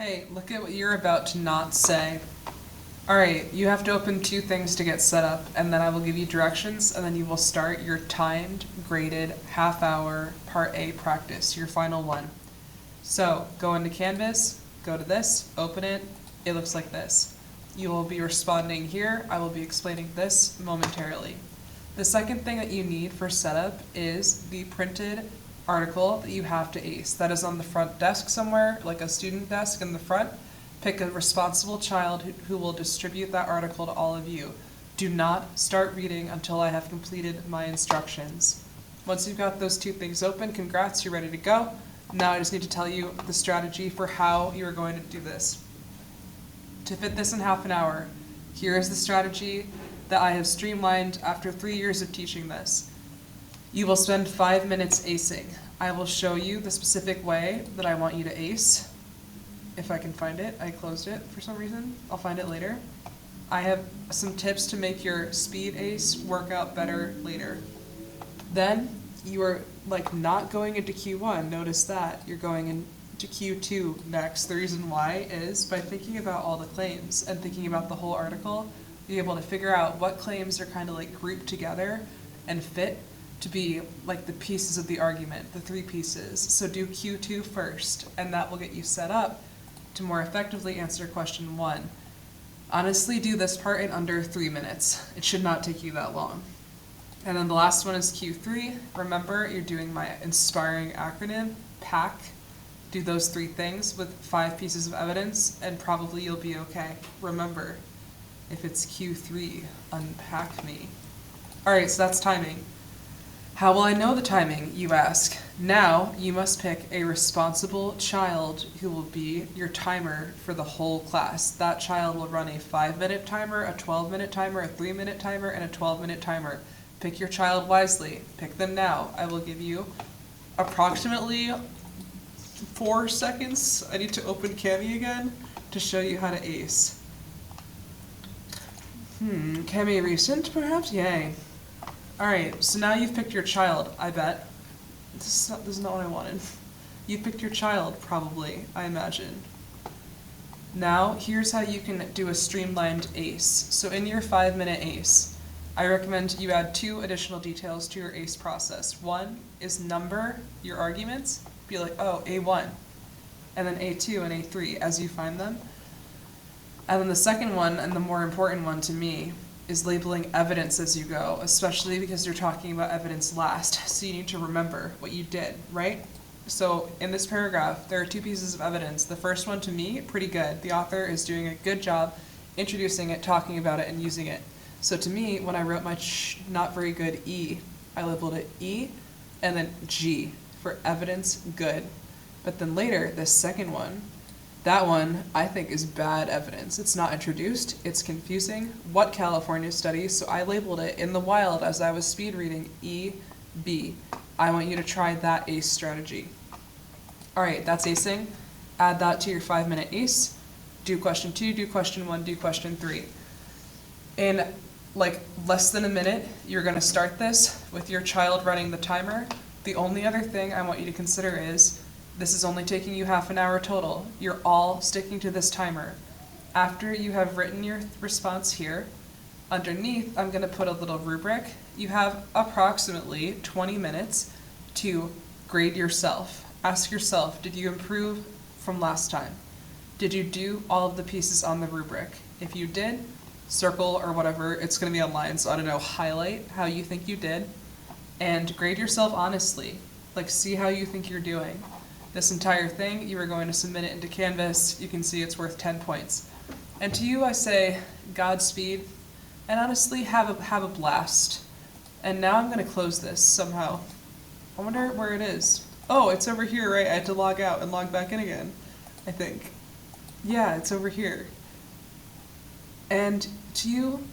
Hey, look at what you're about to not say. Alright, you have to open two things to get set up, and then I will give you directions, and then you will start your timed, graded, half-hour Part A practice, your final one. So, go into Canvas, go to this, open it, it looks like this. You will be responding here, I will be explaining this momentarily. The second thing that you need for setup is the printed article that you have to ace. That is on the front desk somewhere, like a student desk in the front. Pick a responsible child who will distribute that article to all of you. Do not start reading until I have completed my instructions. Once you've got those two things open, congrats, you're ready to go. Now I just need to tell you the strategy for how you are going to do this. To fit this in half an hour, here is the strategy that I have streamlined after 3 years of teaching this. You will spend 5 minutes acing. I will show you the specific way that I want you to ace. If I can find it, I closed it for some reason. I'll find it later. I have some tips to make your speed ace work out better later. Then you are not going into Q1, notice that. You're going into Q2 next. The reason why is by thinking about all the claims and thinking about the whole article, you're able to figure out what claims are kind of grouped together and fit to be like the pieces of the argument, the three pieces. So do Q2 first, and that will get you set up to more effectively answer question 1. Honestly, do this part in under 3 minutes. It should not take you that long. And then the last one is Q3. Remember, you're doing my inspiring acronym, PACK. Do those 3 things with 5 pieces of evidence, and probably you'll be okay. Remember, if it's Q3, unpack me. All right, so that's timing. How will I know the timing, you ask? Now, you must pick a responsible child who will be your timer for the whole class. That child will run a 5-minute timer, a 12-minute timer, a 3-minute timer, and a 12-minute timer. Pick your child wisely. Pick them now. I will give you approximately 4 seconds. I need to open Cami again to show you how to ace. Cami recent, perhaps? Yay. Alright, so now you've picked your child, I bet. This is not what I wanted. You've picked your child, probably, I imagine. Now, here's how you can do a streamlined ace. So in your 5-minute ace, I recommend you add 2 additional details to your ace process. One is number your arguments. Be like, oh, A1, and then A2 and A3 as you find them. And then the second one, and the more important one to me, is labeling evidence as you go, especially because you're talking about evidence last, so you need to remember what you did, right? So in this paragraph, there are 2 pieces of evidence. The first one, to me, pretty good. The author is doing a good job introducing it, talking about it, and using it. So to me, when I wrote my not very good E, I labeled it E, and then G for evidence good. But then later, the second one, that one, I think, is bad evidence. It's not introduced, it's confusing. What California study? So I labeled it in the wild as I was speed reading E-B. I want you to try that ace strategy. All right, that's acing. Add that to your 5-minute ace. Do question 2, do question 1, do question 3. In less than a minute, you're gonna start this with your child running the timer. The only other thing I want you to consider is this is only taking you half an hour total. You're all sticking to this timer. After you have written your response here, underneath I'm going to put a little rubric. You have approximately 20 minutes to grade yourself. Ask yourself, did you improve from last time? Did you do all of the pieces on the rubric? If you did, circle or whatever, it's going to be online, so I don't know, highlight how you think you did, and grade yourself honestly. See how you think you're doing. This entire thing, you are going to submit it into Canvas. You can see it's worth 10 points. And to you, I say, Godspeed, and honestly, have a blast. And now I'm going to close this somehow. I wonder where it is. Oh, it's over here, right? I had to log out and log back in again, I think. Yeah, it's over here. And to you,